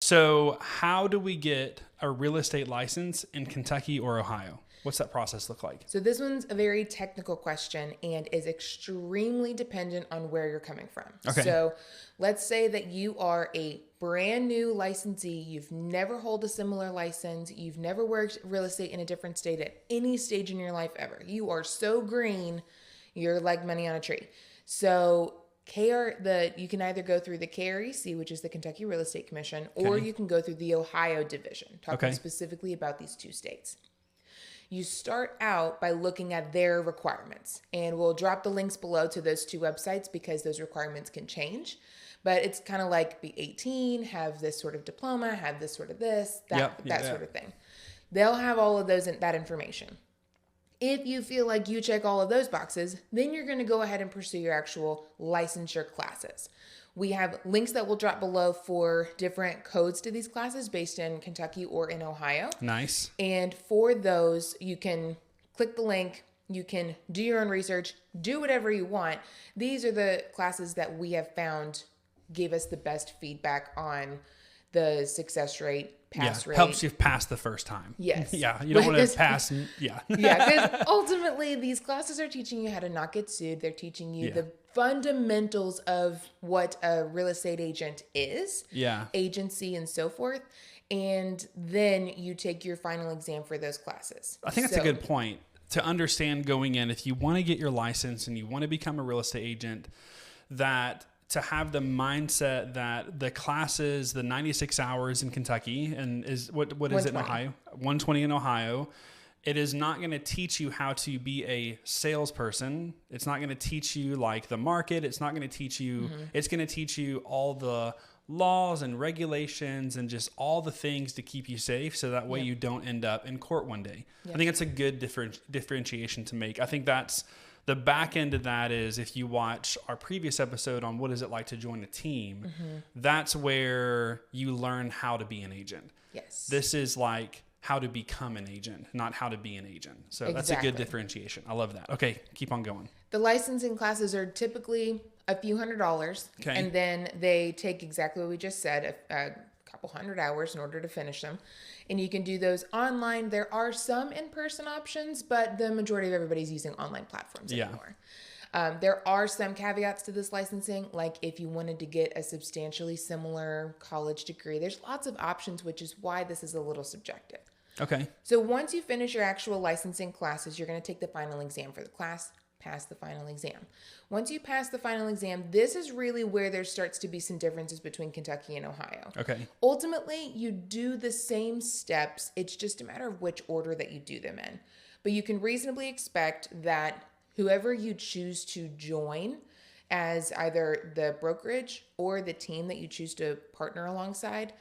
So how do we get a real estate license in Kentucky or Ohio? What's that process look like? So this one's a very technical question and is extremely dependent on where you're coming from. Okay. So let's say that you are a brand new licensee. You've never held a similar license. You've never worked real estate in a different state at any stage in your life ever. You are so green, you're like money on a tree. So you can either go through the KREC, which is the Kentucky Real Estate Commission, or you can go through the Ohio division, talking specifically about these two states. You start out by looking at their requirements, and we'll drop the links below to those two websites because those requirements can change. But it's kind of like be 18, have this sort of diploma, have this sort of that sort of thing. They'll have all of that information. If you feel like you check all of those boxes, then you're going to go ahead and pursue your actual licensure classes. We have links that will drop below for different codes to these classes based in Kentucky or in Ohio. Nice. And for those, you can click the link. You can do your own research, do whatever you want. These are the classes that we have found gave us the best feedback on the success rate, pass rate. Helps you pass the first time. Yes. Yeah, you don't want to pass. Yeah. Yeah, because ultimately these classes are teaching you how to not get sued. They're teaching you the fundamentals of what a real estate agent is, agency and so forth. And then you take your final exam for those classes. I think that's a good point to understand going in. If you want to get your license and you want to become a real estate agent, that to have the mindset that the classes, the 96 hours in Kentucky, and is what is it in Ohio? 120 in Ohio. It is not going to teach you how to be a salesperson. It's not going to teach you like the market. It's not going to teach you, it's going to teach you all the laws and regulations and just all the things to keep you safe. So that way you don't end up in court one day. I think it's a good differentiation to make. I think that's the back end of that is if you watch our previous episode on what is it like to join a team, that's where you learn how to be an agent. Yes. This is like how to become an agent, not how to be an agent. So that's a good differentiation. I love that. Okay, keep on going. The licensing classes are typically a few $100s. And then they take exactly what we just said, a couple 100 hours in order to finish them. And you can do those online. There are some in-person options, but the majority of everybody's using online platforms anymore. There are some caveats to this licensing, like if you wanted to get a substantially similar college degree. There's lots of options, which is why this is a little subjective. Okay. So once you finish your actual licensing classes, you're going to take the final exam for the class, pass the final exam. Once you pass the final exam, this is really where there starts to be some differences between Kentucky and Ohio. Okay. Ultimately, you do the same steps. It's just a matter of which order that you do them in. But you can reasonably expect that whoever you choose to join as either the brokerage or the team that you choose to partner alongside,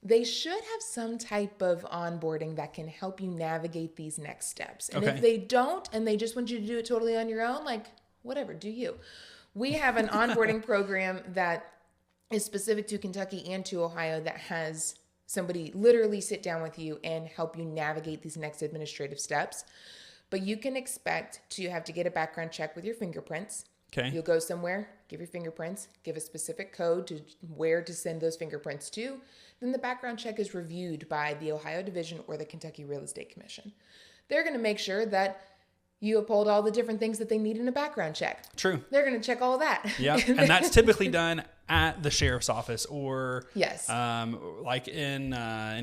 they should have some type of onboarding that can help you navigate these next steps. And if they don't, and they just want you to do it totally on your own, like, whatever, do you. We have an onboarding program that is specific to Kentucky and to Ohio that has somebody literally sit down with you and help you navigate these next administrative steps. But you can expect to have to get a background check with your fingerprints. Okay. You'll go somewhere, give your fingerprints, give a specific code to where to send those fingerprints to. Then the background check is reviewed by the Ohio Division or the Kentucky Real Estate Commission. They're going to make sure that you uphold all the different things that they need in a background check. True. They're going to check all of that. Yeah, and that's typically done at the sheriff's office or like in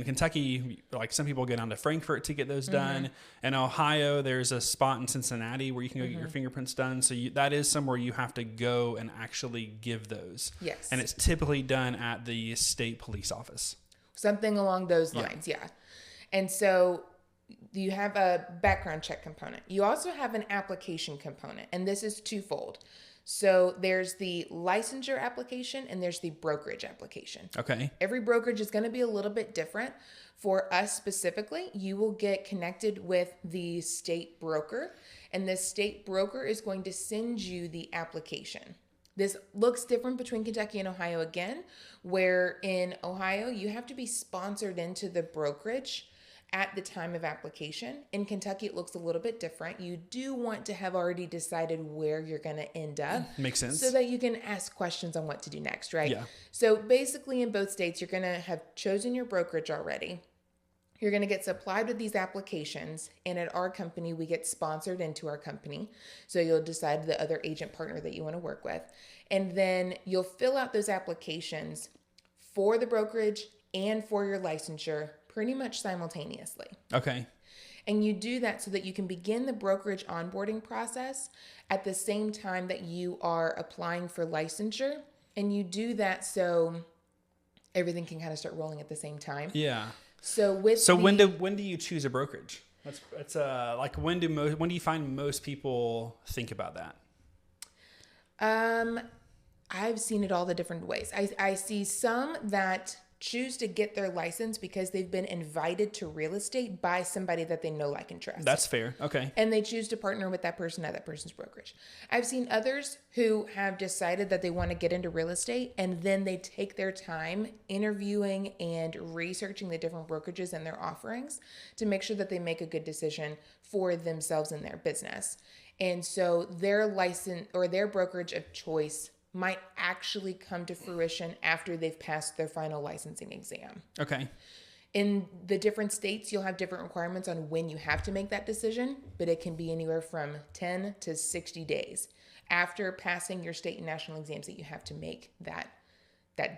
Kentucky, like some people go down to Frankfort to get those done. In Ohio, there's a spot in Cincinnati where you can go get your fingerprints done. So that is somewhere you have to go and actually give those. Yes. And it's typically done at the state police office. Something along those lines, yeah. And so you have a background check component. You also have an application component, and this is twofold. So there's the licensure application and there's the brokerage application. Okay. Every brokerage is going to be a little bit different. For us specifically, you will get connected with the state broker, and the state broker is going to send you the application. This looks different between Kentucky and Ohio again, where in Ohio, you have to be sponsored into the brokerage at the time of application. In Kentucky, it looks a little bit different. You do want to have already decided where you're going to end up. Makes sense. So that you can ask questions on what to do next, right? Yeah. So basically in both states, you're going to have chosen your brokerage already. You're going to get supplied with these applications. And at our company, we get sponsored into our company. So you'll decide the other agent partner that you want to work with. And then you'll fill out those applications for the brokerage and for your licensure pretty much simultaneously. Okay. And you do that so that you can begin the brokerage onboarding process at the same time that you are applying for licensure. And you do that so everything can kind of start rolling at the same time. Yeah. So when do you choose a brokerage? That's like when do you find most people think about that? I've seen it all the different ways. I see some that choose to get their license because they've been invited to real estate by somebody that they know, like, and trust. That's fair. Okay. And they choose to partner with that person at that person's brokerage. I've seen others who have decided that they want to get into real estate, and then they take their time interviewing and researching the different brokerages and their offerings to make sure that they make a good decision for themselves and their business. And so their license or their brokerage of choice might actually come to fruition after they've passed their final licensing exam. Okay. In the different states, you'll have different requirements on when you have to make that decision, but it can be anywhere from 10 to 60 days after passing your state and national exams that you have to make that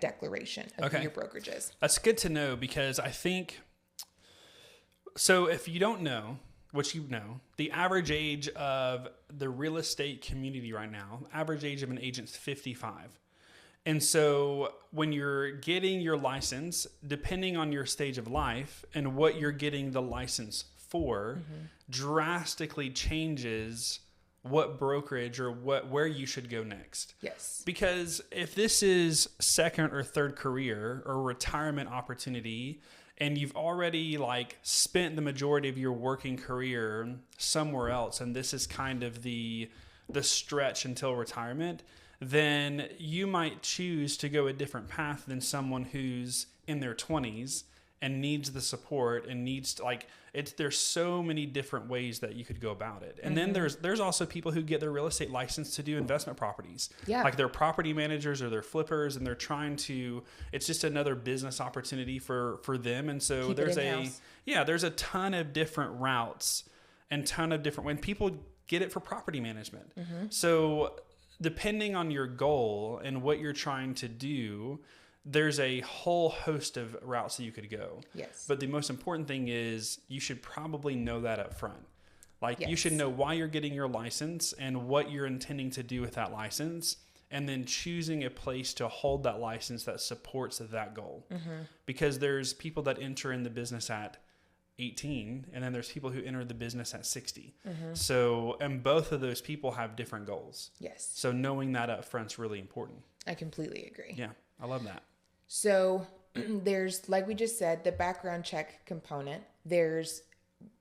declaration of who your brokerage is. That's good to know, because I think, so if you don't know, which you know, the average age of the real estate community right now, average age of an agent's 55. And so when you're getting your license, depending on your stage of life and what you're getting the license for, drastically changes what brokerage or where you should go next. Yes. Because if this is second or third career or retirement opportunity, and you've already spent the majority of your working career somewhere else, and this is kind of the stretch until retirement, then you might choose to go a different path than someone who's in their 20s and needs the support and needs to, there's so many different ways that you could go about it. And then there's also people who get their real estate license to do investment properties. Yeah. Like they're property managers or they're flippers, and they're trying to, it's just another business opportunity for them. And so there's a ton of different routes and when people get it for property management. So depending on your goal and what you're trying to do, there's a whole host of routes that you could go. Yes. But the most important thing is you should probably know that up front. You should know why you're getting your license and what you're intending to do with that license, and then choosing a place to hold that license that supports that goal. Because there's people that enter in the business at 18, and then there's people who enter the business at 60. So, and both of those people have different goals. Yes. So knowing that up front is really important. I completely agree. Yeah, I love that. So there's, like we just said, the background check component. There's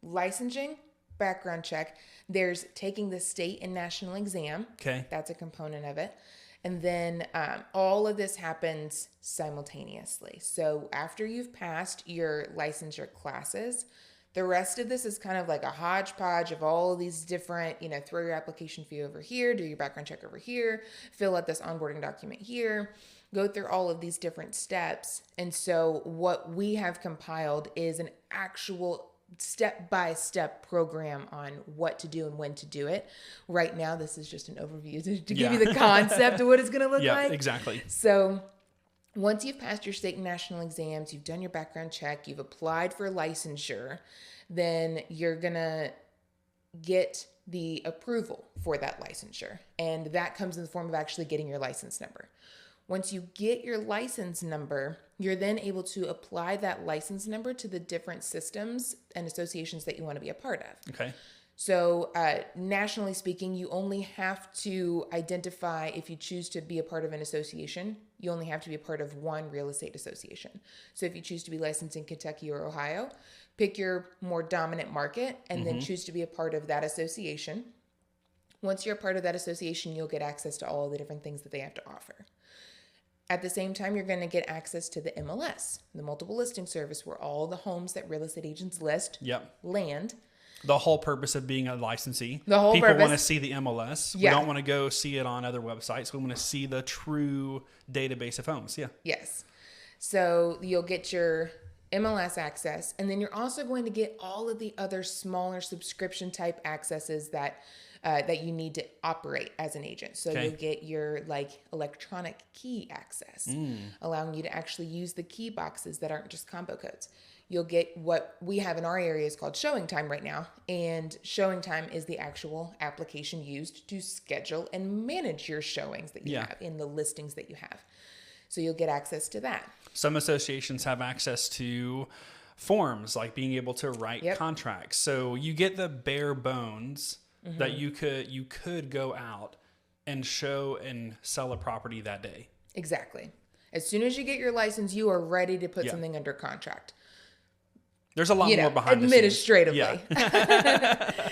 licensing, background check. There's taking the state and national exam. Okay. That's a component of it. And then all of this happens simultaneously. So after you've passed your licensure classes, the rest of this is kind of like a hodgepodge of all of these different, throw your application fee over here, do your background check over here, fill out this onboarding document here, go through all of these different steps. And so what we have compiled is an actual step-by-step program on what to do and when to do it. Right now, this is just an overview to give you the concept of what it's going to look like. Yeah, exactly. So once you've passed your state and national exams, you've done your background check, you've applied for licensure, then you're going to get the approval for that licensure. And that comes in the form of actually getting your license number. Once you get your license number, you're then able to apply that license number to the different systems and associations that you want to be a part of. Okay. So nationally speaking, you only have to identify, if you choose to be a part of an association, you only have to be a part of one real estate association. So if you choose to be licensed in Kentucky or Ohio, pick your more dominant market and then choose to be a part of that association. Once you're a part of that association, you'll get access to all the different things that they have to offer. At the same time, you're going to get access to the MLS, the multiple listing service, where all the homes that real estate agents list land. The whole purpose of being a licensee. The whole People purpose. want to see the MLS. Yeah. We don't want to go see it on other websites. We want to see the true database of homes. Yeah. Yes. So you'll get your MLS access, and then you're also going to get all of the other smaller subscription type accesses that you need to operate as an agent. So you'll get your electronic key access, allowing you to actually use the key boxes that aren't just combo codes. You'll get what we have in our area is called Showing Time right now. And Showing Time is the actual application used to schedule and manage your showings that you have in the listings that you have. So you'll get access to that. Some associations have access to forms, like being able to write contracts. So you get the bare bones that you could go out and show and sell a property that day. Exactly. As soon as you get your license, you are ready to put something under contract. There's a lot more behind administratively. the scenes. Yeah.